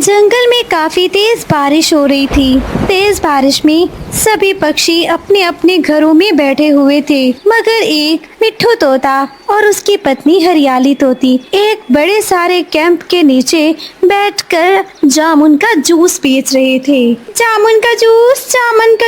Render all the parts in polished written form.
जंगल में काफी तेज बारिश हो रही थी। तेज बारिश में सभी पक्षी अपने अपने घरों में बैठे हुए थे, मगर एक मिट्ठू तोता और उसकी पत्नी हरियाली तोती एक बड़े सारे कैंप के नीचे बैठकर जामुन का जूस बेच रहे थे। जामुन का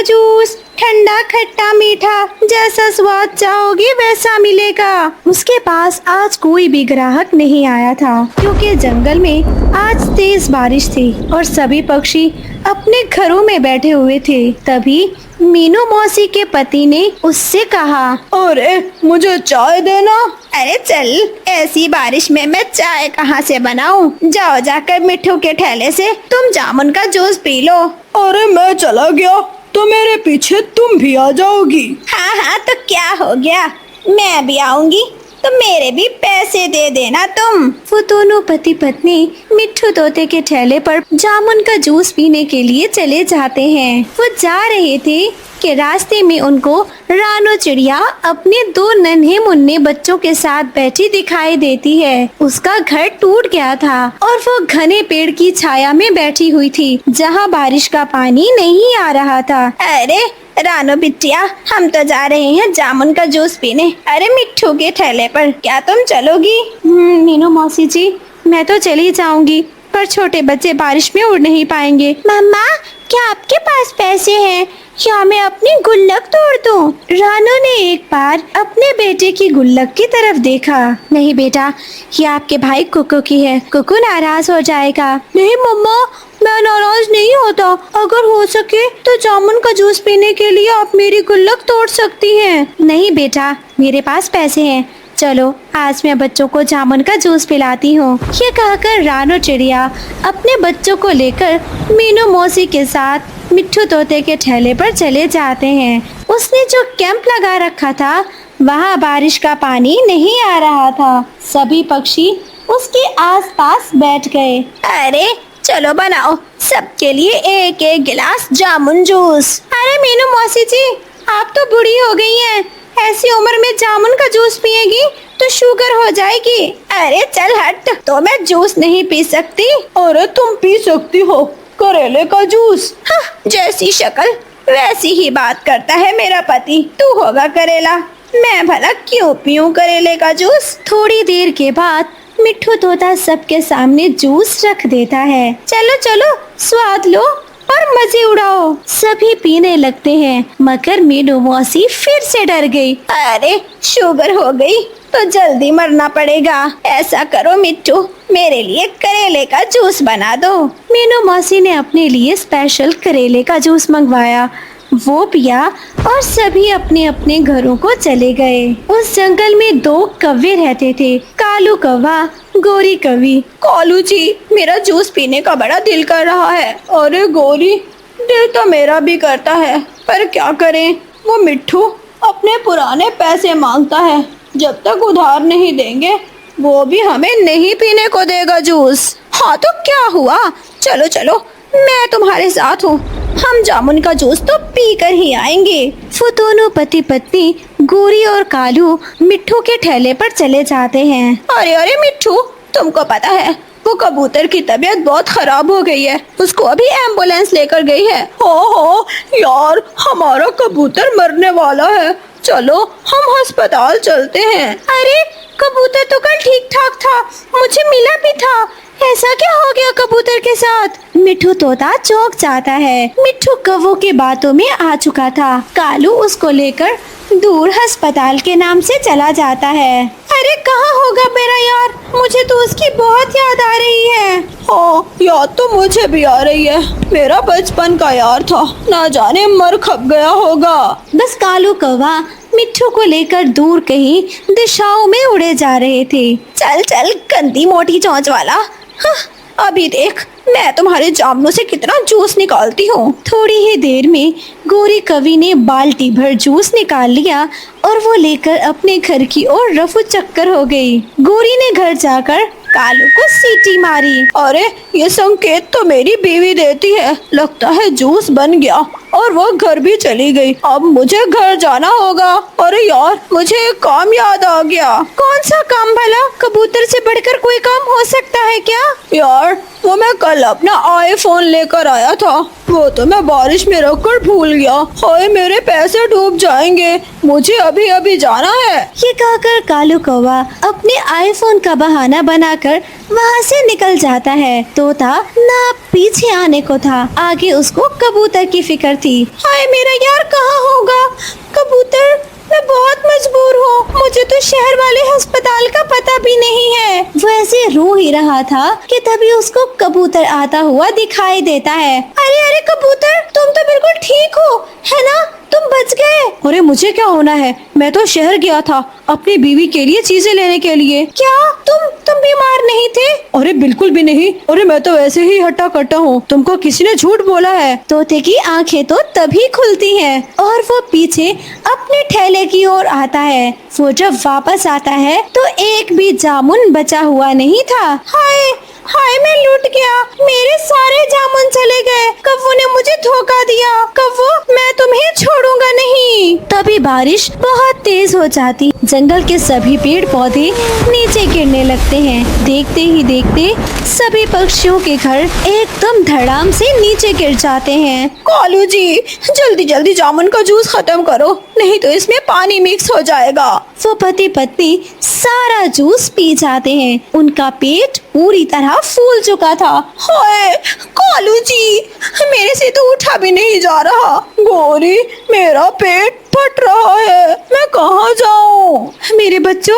जूस, ठंडा खट्टा मीठा, जैसा स्वाद चाहोगे वैसा मिलेगा। उसके पास आज कोई भी ग्राहक नहीं आया था, क्योंकि जंगल में आज तेज बारिश थी और सभी पक्षी अपने घरों में बैठे हुए थे। तभी मीनू मौसी के पति ने उससे कहा, अरे मुझे चाय देना। अरे चल, ऐसी बारिश में मैं चाय कहाँ से बनाऊं? जाओ जाकर मिट्ठू के ठेले से तुम जामुन का जूस पी लो। अरे मैं चला गया तो मेरे पीछे तुम भी आ जाओगी। हाँ तो क्या हो गया, मैं भी आऊंगी तो मेरे भी पैसे दे देना तुम। वो दोनों पति पत्नी मिट्ठू तोते के ठेले पर जामुन का जूस पीने के लिए चले जाते हैं। वो जा रहे थे कि रास्ते में उनको रानो चिड़िया अपने दो नन्हे मुन्ने बच्चों के साथ बैठी दिखाई देती है। उसका घर टूट गया था और वो घने पेड़ की छाया में बैठी हुई थी, जहाँ बारिश का पानी नहीं आ रहा था। अरे रानो बिटिया, हम तो जा रहे हैं जामुन का जूस पीने। अरे मिट्ठू के ठेले पर, क्या तुम चलोगी? मीनू मौसी जी, मैं तो चली जाऊंगी, पर छोटे बच्चे बारिश में उड़ नहीं पाएंगे। मम्मा, क्या आपके पास पैसे हैं या मैं अपनी गुल्लक तोड़ दूं? रानो ने एक बार अपने बेटे की गुल्लक की तरफ देखा। नहीं बेटा, ये आपके भाई कुकू की है, कुकू नाराज हो जाएगा। नहीं मम्मा, मैं नाराज नहीं होता। अगर हो सके तो जामुन का जूस पीने के लिए आप मेरी गुल्लक तोड़ सकती हैं। नहीं बेटा, मेरे पास पैसे हैं, चलो आज मैं बच्चों को जामुन का जूस पिलाती हूँ। ये कहकर रानो चिड़िया अपने बच्चों को लेकर मीनू मौसी के साथ मिट्ठू तोते के ठेले पर चले जाते हैं। उसने जो कैंप लगा रखा था, वहाँ बारिश का पानी नहीं आ रहा था। सभी पक्षी उसके आसपास बैठ गए। अरे चलो बनाओ सबके लिए एक एक गिलास जामुन जूस। अरे मीनू मौसी जी, आप तो बूढ़ी हो गई हैं, ऐसी उम्र में जामुन का जूस पिएगी तो शुगर हो जाएगी। अरे चल हट, तो मैं जूस नहीं पी सकती। अरे तुम पी सकती हो करेले का जूस। हाँ, जैसी शक्ल वैसी ही बात करता है मेरा पति। तू होगा करेला, मैं भला क्यों पीऊं करेले का जूस? थोड़ी देर के बाद मिट्ठू तोता सबके सामने जूस रख देता है। चलो चलो, स्वाद लो और मजे उड़ाओ। सभी पीने लगते हैं, मगर मीनू मौसी फिर से डर गई। अरे शुगर हो गई तो जल्दी मरना पड़ेगा। ऐसा करो मिट्ठू, मेरे लिए करेले का जूस बना दो। मीनू मौसी ने अपने लिए स्पेशल करेले का जूस मंगवाया, वो पिया और सभी अपने अपने घरों को चले गए। उस जंगल में दो कौवे रहते थे, कालू कौवा, गोरी कौवी। कालू जी, मेरा जूस पीने का बड़ा दिल कर रहा है। अरे गोरी, दिल तो मेरा भी करता है, पर क्या करें, वो मिट्ठू अपने पुराने पैसे मांगता है। जब तक उधार नहीं देंगे वो भी हमें नहीं पीने को देगा जूस। हाँ तो क्या हुआ, चलो चलो, मैं तुम्हारे साथ हूँ, हम जामुन का जूस तो पी कर ही आएंगे। वो दोनों पति पत्नी गोरी और कालू मिट्ठू के ठेले पर चले जाते हैं। अरे अरे मिट्ठू, तुमको पता है वो कबूतर की तबीयत बहुत खराब हो गई है, उसको अभी एम्बुलेंस लेकर गई है। हो यार, हमारा कबूतर मरने वाला है, चलो हम अस्पताल चलते हैं। अरे कबूतर तो कल ठीक ठाक था, मुझे मिला भी था, ऐसा क्या हो गया कबूतर के साथ? मिट्ठू तोता चौंक जाता है। मिट्ठू कौवों की बातों में आ चुका था। कालू उसको लेकर दूर अस्पताल के नाम से चला जाता है। अरे कहाँ होगा मेरा यार, मुझे तो उसकी बहुत याद आ रही है। हाँ, याद तो मुझे भी आ रही है, मेरा बचपन का यार था, ना जाने मर खप गया होगा। बस कालू कौवा मिट्ठू को लेकर दूर कहीं दिशाओं में उड़े जा रहे थे। चल चल गंदी मोटी चोंच वाला, हाँ, अभी देख मैं तुम्हारे जामुनों से कितना जूस निकालती हूँ। थोड़ी ही देर में गोरी कवि ने बाल्टी भर जूस निकाल लिया और वो लेकर अपने घर की ओर रफू चक्कर हो गई। गोरी ने घर जाकर कालू को सीटी मारी। अरे ये संकेत तो मेरी बीवी देती है, लगता है जूस बन गया। और वो घर भी चली गई। अब मुझे घर जाना होगा। अरे यार, मुझे एक काम याद आ गया। कौन सा काम भला? कबूतर से बढ़कर कोई काम हो सकता है क्या? यार, वो मैं कल अपना आईफोन लेकर आया था, वो तो मैं बारिश में रखकर भूल गया। हाय, मेरे पैसे डूब जाएंगे, मुझे अभी अभी जाना है। ये कहकर कालू कौवा अपने आईफोन का बहाना बनाकर वहाँ से निकल जाता है। तोता ना पीछे आने को था, आगे उसको कबूतर की फिक्र थी। हाय, मेरा यार कहाँ होगा? कबूतर, मैं बहुत मजबूर हूँ, मुझे तो शहर वाले अस्पताल का पता भी नहीं है। वो ऐसे रो ही रहा था कि तभी उसको कबूतर आता हुआ दिखाई देता है। अरे अरे कबूतर, तुम तो बिल्कुल ठीक हो, है ना? तुम बच गए। अरे मुझे क्या होना है, मैं तो शहर गया था अपनी बीवी के लिए चीजें लेने के लिए। क्या तुम बीमार नहीं थे? अरे बिल्कुल भी नहीं, अरे मैं तो वैसे ही हट्टा कट्टा हूँ, तुमको किसी ने झूठ बोला है। तोते की आंखें तो तभी खुलती हैं और वो पीछे अपने ठेले की ओर आता है। वो जब वापस आता है तो एक भी जामुन बचा हुआ नहीं था। हाय हाय, मैं लूट गया, मेरे सारे जामुन चले गए। कव्वू ने मुझे धोखा दिया। कव्वू, मैं तुम्हें छोड़ूंगा नहीं। तभी बारिश बहुत तेज हो जाती, जंगल के सभी पेड़ पौधे नीचे गिरने लगते हैं। देखते ही देखते सभी पक्षियों के घर एकदम धड़ाम से नीचे गिर जाते हैं। कालू जी, जल्दी जल्दी जामुन का जूस खत्म करो, नहीं तो इसमें पानी मिक्स हो जाएगा। वो पति पत्नी सारा जूस पी जाते हैं। उनका पेट पूरी तरह फूल चुका था। हाय कालू जी, मेरे से तो उठा भी नहीं जा रहा। गौरी, मेरा पेट फट रहा है, मैं कहाँ जाऊँ? मेरे बच्चों,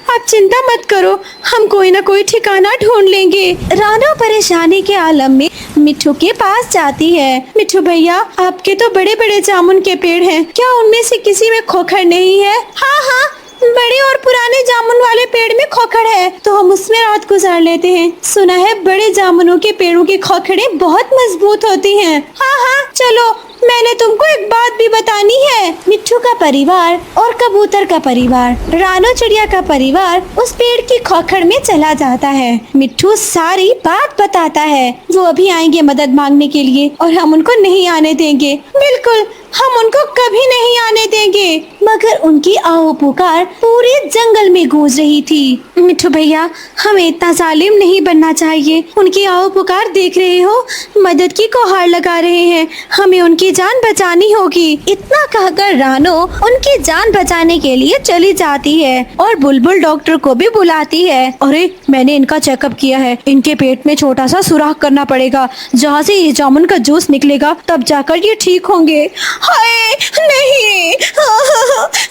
आप चिंता मत करो, हम कोई ना कोई ठिकाना ढूंढ लेंगे। रानो परेशानी के आलम में मिट्ठू के पास जाती है। मिट्ठू भैया, आपके तो बड़े बड़े जामुन के पेड़ हैं, क्या उनमें से किसी में खोखर नहीं है? हाँ हाँ, बड़े और पुराने जामुन वाले पेड़ में खोखड़ है, तो हम उसमें रात गुजार लेते हैं। सुना है बड़े जामुनों के पेड़ों की खोखड़ें बहुत मजबूत होती हैं। हाँ हाँ, चलो, मैंने तुमको एक बात भी बतानी है। मिट्ठू का परिवार और कबूतर का परिवार, रानो चिड़िया का परिवार उस पेड़ की खोखड़ में चला जाता है। मिट्ठू सारी बात बताता है। वो अभी आएंगे मदद मांगने के लिए और हम उनको नहीं आने देंगे। बिल्कुल, हम उनको कभी नहीं आने देंगे। मगर उनकी आहो पुकार पूरे जंगल में गूंज रही थी। मिट्ठू भैया, हमें इतना जालिम नहीं बनना चाहिए। उनकी आहो पुकार देख रहे हो, मदद की गुहार लगा रहे हैं, हमें उनकी जान बचानी होगी। इतना कहकर रानो उनकी जान बचाने के लिए चली जाती है और बुलबुल डॉक्टर को भी बुलाती है। अरे, मैंने इनका चेकअप किया है, इनके पेट में छोटा सा सुराख करना पड़ेगा, जहाँ से ये जामुन का जूस निकलेगा तब जाकर ये ठीक होंगे। हाय नहीं,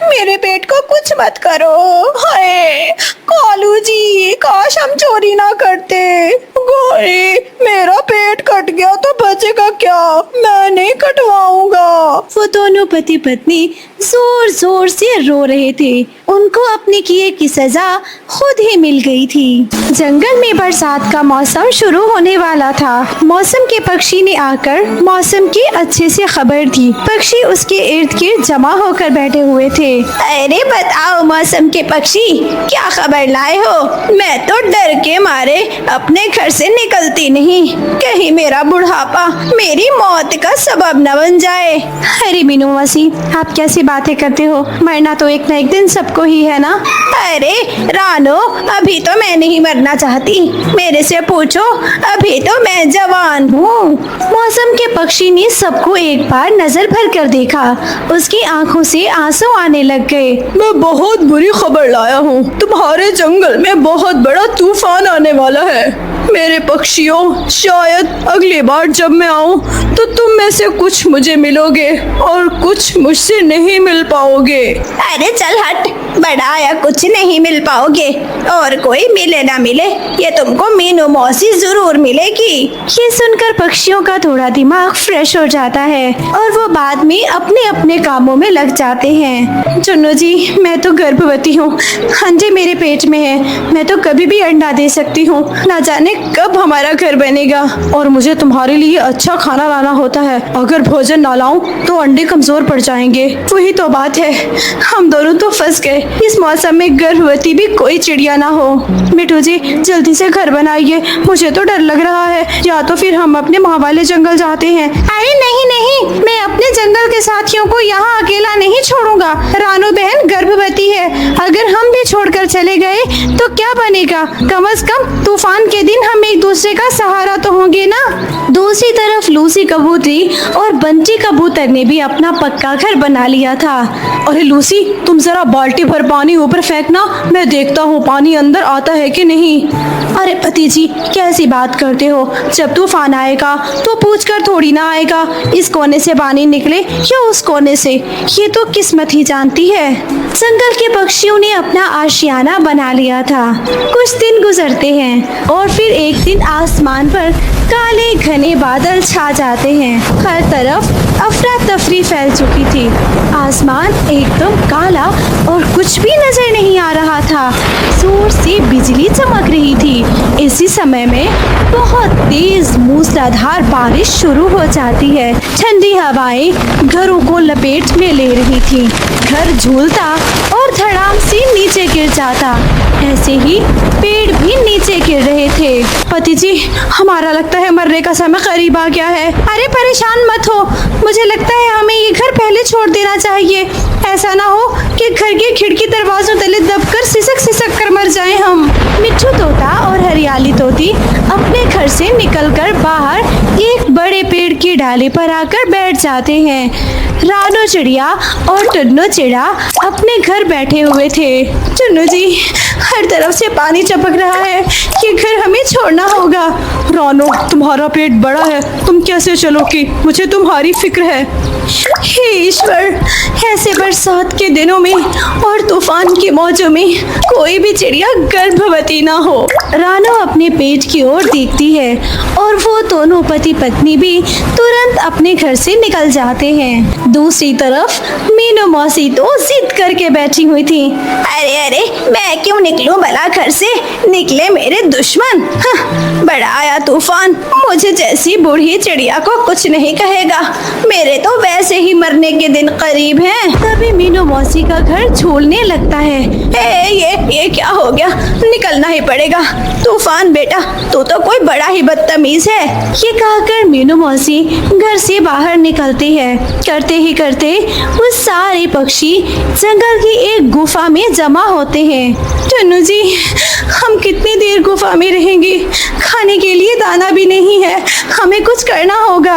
मेरे पेट को कुछ मत करो। हाय कालू जी, काश हम चोरी ना करते। गौरी, मेरा पेट कट गया तो बचेगा क्या? मैं नहीं कटवाऊंगा। वो दोनों पति पत्नी जोर जोर से रो रहे थे। उनको अपने किए की सजा खुद ही मिल गई थी। जंगल में बरसात का मौसम शुरू होने वाला था। मौसम के पक्षी ने आकर मौसम की अच्छे से खबर दी। पक्षी उसके इर्द गिर्द जमा होकर बैठे हुए थे। अरे बताओ मौसम के पक्षी, क्या खबर लाए हो? मैं तो डर के मारे अपने घर से निकलती नहीं, कहीं मेरा बुढ़ापा मेरी मौत का सबब न बन जाए। अरे मीनू मौसी, आप कैसी बातें करते हो? मरना तो एक न एक दिन सबको ही है ना। अरे रानो, अभी तो मैं नहीं मरना चाहती, मेरे से पूछो, अभी तो मैं जवान हूँ। मौसम के पक्षी ने सबको एक बार नजर भर कर देखा। उसकी आंखों से आंसू आने लग गए। मैं बहुत बुरी खबर लाया हूँ, तुम्हारे जंगल में बहुत बड़ा तूफान आने वाला है। मेरे पक्षियों, शायद अगली बार जब मैं आऊँ तो तुम में से कुछ मुझे मिलोगे और कुछ मुझसे नहीं मिल पाओगे। अरे चल हट, बड़ा या कुछ नहीं मिल पाओगे, और कोई मिले ना मिले, ये तुमको मीनू मौसी जरूर मिलेगी। ये सुनकर पक्षियों का थोड़ा दिमाग फ्रेश हो जाता है और वो बाद में अपने अपने कामों में लग जाते हैं। चुन्नू जी, मैं तो गर्भवती हूँ, हंजे मेरे पेट में है, मैं तो कभी भी अंडा दे सकती हूँ, ना जाने कब हमारा घर बनेगा। और मुझे तुम्हारे लिए अच्छा खाना लाना होता है, अगर भोजन ना लाऊं तो अंडे कमजोर पड़ जाएंगे। वही तो बात है, हम दोनों तो फंस गए। इस मौसम में गर्भवती भी कोई चिड़िया ना हो। मिठू जी, जल्दी से घर बनाइए, मुझे तो डर लग रहा है, या तो फिर हम अपने माँ वाले जंगल जाते हैं। अरे नहीं नहीं, मैं अपने जंगल के साथियों को यहाँ अकेला नहीं छोड़ूंगा। रानू बहन गर्भवती है, अगर हम भी छोड़कर चले गए तो क्या बनेगा? कम से कम तूफान के दिन हम एक दूसरे का सहारा तो होंगे ना। दूसरी तरफ लूसी कबूतरी और बंटी कबूतर ने भी अपना पक्का घर बना लिया था। अरे लूसी, तुम जरा बाल्टी भर पानी ऊपर फेंकना, मैं देखता हूँ पानी अंदर आता है कि नहीं। अरे पति जी, कैसी बात करते हो? जब तूफान आएगा तो पूछकर थोड़ी ना आएगा इस कोने से पानी निकले या उस कोने से, ये तो किस्मत ही जानती है। जंगल के पक्षियों ने अपना आशियाना बना लिया था। कुछ दिन गुजरते हैं और फिर एक दिन आसमान पर काले घने बादल छा जाते हैं। हर तरफ अफरा तफरी फैल चुकी थी। आसमान एकदम काला और कुछ भी नजर नहीं आ रहा था। जोर से बिजली चमक रही थी। इसी समय में बहुत तेज मूसलाधार बारिश शुरू हो जाती है। ठंडी हवाएं घरों को लपेट में ले रही थी। घर झूलता और धड़ाम से नीचे गिर जाता। ऐसे ही पेड़ भी नीचे गिर रहे थे। पति जी, हमारा लगता है मरने का समय करीब आ गया है। अरे परेशान मत हो, मुझे लगता है हमें ये घर पहले छोड़ देना चाहिए। ऐसा ना हो कि घर के खिड़की दरवाजों तले दबकर सिसक कर मर जाएं हम। मिट्ठू तोता और हरियाली तोती अपने घर से निकलकर बाहर एक बड़े पेड़ की डाली पर आकर बैठ जाते हैं। रानू चिड़िया और टुन्नू चिड़ा अपने घर बैठे हुए थे। टुन्नू जी, हर तरफ से पानी टपक रहा है, ये घर हमें छोड़ना होगा। रानू, तुम्हारा पेट बड़ा है, तुम कैसे चलोगी? मुझे तुम्हारी फिक्र है। हे ईश्वर, ऐसे बरसात के दिनों में और तूफान की मौजों में कोई भी चिड़िया गर्भवती ना हो। रानू अपने पेट की ओर देखती है और वो दोनों पति पत्नी भी तुरंत अपने घर से निकल जाते हैं। दूसरी तरफ मीनू मौसी तो जिद करके बैठी हुई थी। अरे अरे, मैं क्यों निकलूं भला घर से? निकले मेरे दुश्मन। बड़ा आया तूफान, मुझे जैसी बूढ़ी चिड़िया को कुछ नहीं कहेगा। मेरे तो वैसे ही मरने के दिन करीब हैं। तभी मीनू मौसी का घर झूलने लगता है। ये क्या हो गया? निकलना ही पड़ेगा। तूफान बेटा, तू तो कोई बड़ा ही बदतमीज है। ये कहकर मीनू मौसी घर से बाहर निकलती है। करते ही करते वो सारे पक्षी जंगल की एक गुफा में जमा होते हैं। टुन्नू जी, हम कितनी देर गुफा में रहेंगे? खाने के लिए दाना भी नहीं है, हमें कुछ करना होगा।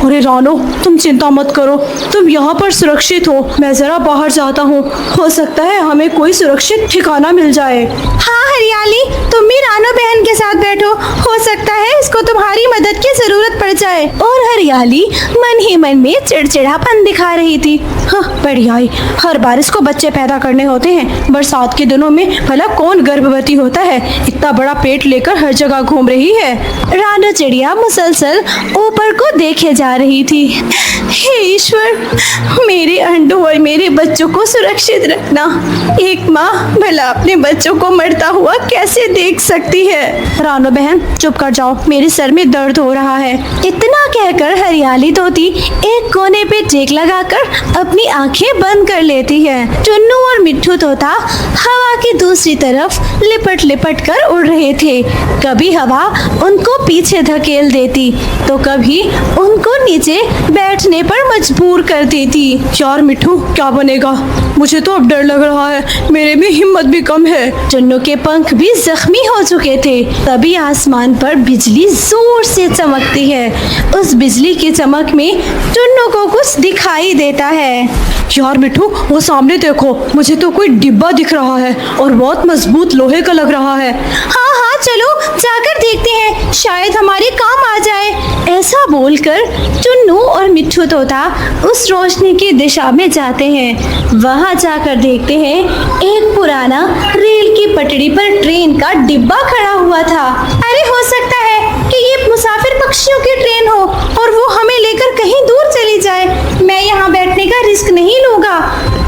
अरे रानू, तुम चिंता मत करो, तुम यहाँ पर सुरक्षित हो। मैं जरा बाहर जाता हूँ, हो सकता है हमें कोई सुरक्षित ठिकाना मिल जाए। हाँ हरियाली, तुम भी रानू बहन के साथ बैठो, हो सकता है इसको तुम्हारी मदद की जरूरत पड़ जाए। और हरियाली मन ही मन में चिड़चिड़ापन दिखा रही थी। हाँ, बढ़िया ही, हर बार इसको बच्चे पैदा करने होते हैं। बरसात के दिनों में भला कौन गर्भवती होता है? इतना बड़ा पेट लेकर हर जगह घूम रही है। रानू चिड़िया मुसलसल ऊपर को देखे जा रही थी। हे ईश्वर, मेरे अंडों और मेरे बच्चों को सुरक्षित रखना। एक माँ भला अपने बच्चों को मरता हुआ कैसे देख सकती है? रानू बहन, चुप कर जाओ, मेरे सर में दर्द हो रहा है। इतना कहकर हरियाली तोती एक कोने पे टेक लगाकर अपनी आंखें बंद कर लेती है। टुन्नू और मिट्ठू तोता हवा की दूसरी तरफ लिपट लिपट कर उड़ रहे थे। कभी हवा उनको पीछे धकेल देती तो कभी उनको नीचे बैठने पर मजबूर कर देती। यार मिट्ठू, क्या बनेगा? मुझे तो अब डर लग रहा है, मेरे में हिम्मत भी कम है। टुन्नू के पंख भी जख्मी हो चुके थे। तभी आसमान पर बिजली जोर से चमकती है। उस बिजली की चमक में टुन्नू को कुछ दिखाई देता है। यार मिट्ठू, वो सामने देखो, मुझे तो कोई डिब्बा दिख रहा है और बहुत मजबूत लोहे का लग रहा है। हाँ हाँ, चलो जाकर देखते हैं, शायद हमारे काम आ जाए। ऐसा बोलकर टुन्नू और मिट्ठू तोता उस रोशनी की दिशा में जाते हैं। वहां जाकर देखते हैं एक पुराना रेल की पटरी पर ट्रेन का डिब्बा खड़ा हुआ था। अरे हो सकता है कि ये मुसाफिर पक्षियों की ट्रेन हो और वो हमें लेकर कहीं दूर चली जाए। मैं यहाँ बैठने का रिस्क नहीं लूंगा।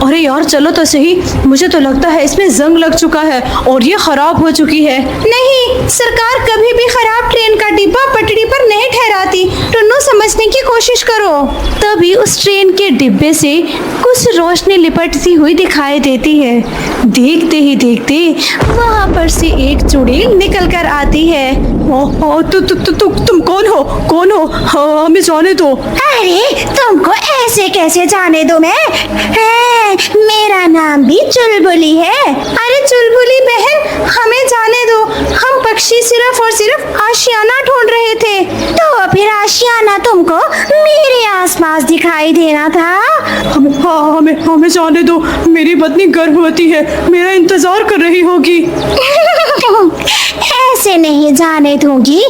अरे यार चलो तो सही, मुझे तो लगता है इसमें जंग लग चुका है और ये खराब हो चुकी है। नहीं, सरकार कभी भी खराब ट्रेन का डिब्बा पटरी पर नहीं ठहराती। टुन्नू समझ समझने की कोशिश करो। तभी उस ट्रेन के डिब्बे से कुछ रोशनी लिपटती हुई दिखाई देती है। देखते ही देखते वहाँ पर से एक चुड़ैल निकल कर आती है। तुम कौन हो? कौन हो? हाँ, हमें जाने दो। अरे तुमको ऐसे कैसे जाने दो मैं? मेरा नाम भी चुलबुली है। अरे चुलबुली बहन, हमें जाने दो। हम पक्षी सिर्फ और सिर्फ आशियाना ढूंढ रहे थे। तो फिर आशियाना तुमको मेरे आसपास दिखाई देना था। हमें जाने दो। मेरी पत्नी गर्भवती है, मेरा इंतजार कर रही होगी। ऐसे नहीं जाने दूंगी।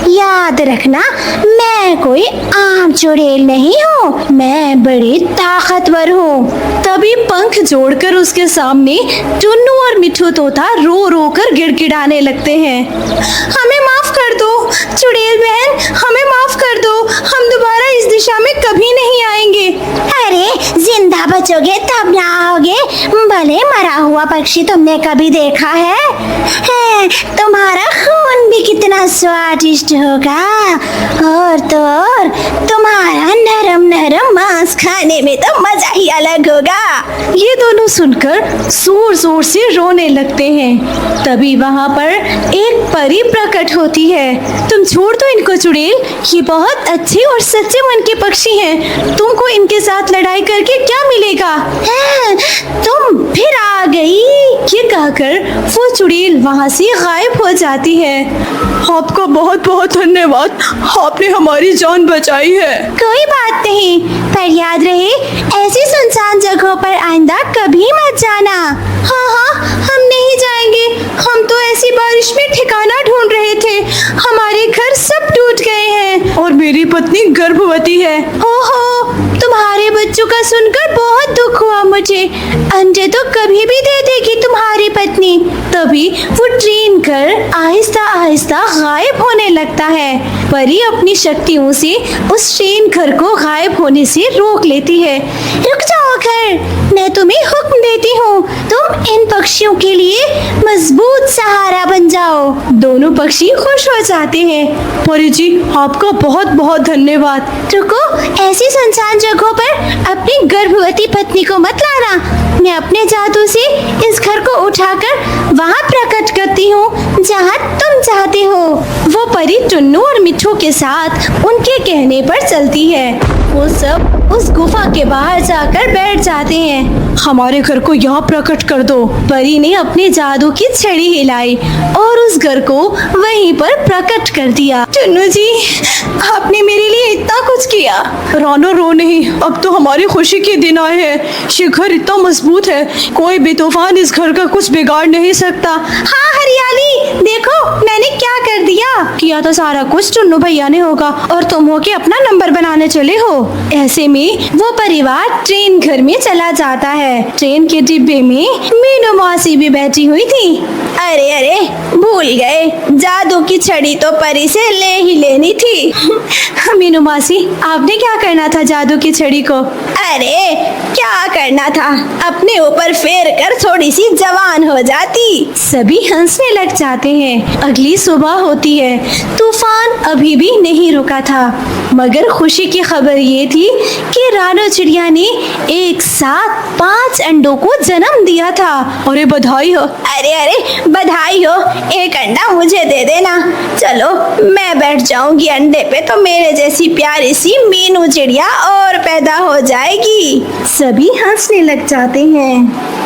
याद रखना, मैं कोई आम चुड़ैल नहीं हूँ, मैं बड़ी ताकतवर हूँ। तभी पंख जोड़कर उसके सामने टुन्नू और मिठू तोता रो रो कर गिड़गिड़ाने लगते हैं। हमें माफ कर दो चुड़ैल बहन, हमें माफ कर दो। हम दोबारा इस दिशा में कभी नहीं आएंगे। अरे जिंदा बचोगे तब ना आओगे। भले मरा हुआ पक्षी तुमने कभी देखा है? तुम्हारा खून भी कितना स्वादिष्ट होगा, और तो और तुम्हारा नरम नरम मांस खाने में तो मजा ही अलग होगा। ये दोनों सुनकर जोर जोर से रोने लगते हैं। तभी वहाँ पर एक परी प्रकट होती है। तुम छोड़ दो इनको चुड़ैल, ये बहुत अच्छे और सच्चे मन के पक्षी हैं। तुमको इनके साथ लड़ाई करके क्या मिलेगा? तुम फिर आ गई। ये कहकर वो चुड़ैल वहाँ से गायब हो जाती है। आपका बहुत बहुत धन्यवाद, आपने हमारी जान बचाई है। कोई बात नहीं, पर याद रहे ऐसी सुनसान जगहों पर आइंदा कभी मत जाना। हाँ, हम नहीं जाएंगे। हम तो ऐसी बारिश में ठिकाना ढूंढ रहे थे, हमारे घर सब टूट गए हैं और मेरी पत्नी गर्भवती है। ओहो, तुम्हारे बच्चों का सुनकर बहुत दुख हुआ मुझे। अंडे तो कभी भी दे देगी तुम्हारी पत्नी। तभी वो ट्रेन कर आहिस्ता आहिस्ता गायब होने लगता है। परी अपनी शक्तियों से उस ट्रेन घर को गायब होने से रोक लेती है। रुक जाओ घर, मैं तुम्हें हुक्म देती हूँ, तुम इन पक्षियों के लिए मजबूत सहारा बन जाओ। दोनों पक्षी खुश हो जाते हैं। परी जी, आपका बहुत बहुत धन्यवाद। रुको, ऐसी सुनसान जगहों पर अपनी गर्भवती पत्नी को मत लाना। मैं अपने जादू से इस घर को उठाकर वहाँ प्रकट करती हूँ जहाँ तुम चाहते हो। वो परी टुन्नू और मिठू के साथ उनके कहने पर चलती है। वो सब उस गुफा के बाहर जाकर बैठ जाते हैं। हमारे घर को यहाँ प्रकट कर दो। परी ने अपने जादू की छड़ी हिलाई और उस घर को वहीं पर प्रकट कर दिया। टुन्नू जी, आपने मेरे लिए इतना कुछ किया। रोनो रो नहीं, अब तो हमारी खुशी के दिन आए हैं। ये घर इतना मजबूत है, कोई भी तूफान इस घर का कुछ बिगाड़ नहीं सकता। हाँ हरियाली, देखो मैंने क्या कर दिया। किया तो सारा कुछ टुन्नू भैया ने होगा और तुम हो के अपना नंबर बनाने चले हो। ऐसे में वो परिवार ट्रेन घर में चला जाता है। ट्रेन के डिब्बे में मीनू मौसी भी बैठी हुई थी। अरे भूल गए, जादू की छड़ी तो परी से ले ही लेनी थी। मीनू मौसी, आपने क्या करना था जादू की छड़ी को? अरे क्या करना था, अपने ऊपर फेर कर थोड़ी सी जवान हो जाती। सभी हंसने लग जाते हैं। अगली सुबह होती है। तूफान अभी भी नहीं रुका था, मगर खुशी की खबर ये थी कि रानो चिड़िया ने एक साथ 5 अंडों को जन्म दिया था। अरे बधाई हो। अरे बधाई हो, एक अंडा मुझे दे देना। चलो मैं बैठ जाऊंगी अंडे पे, तो मेरे जैसी प्यारी सी मीनू चिड़िया और पैदा हो जाएगी। सभी हंसने लग जाते हैं।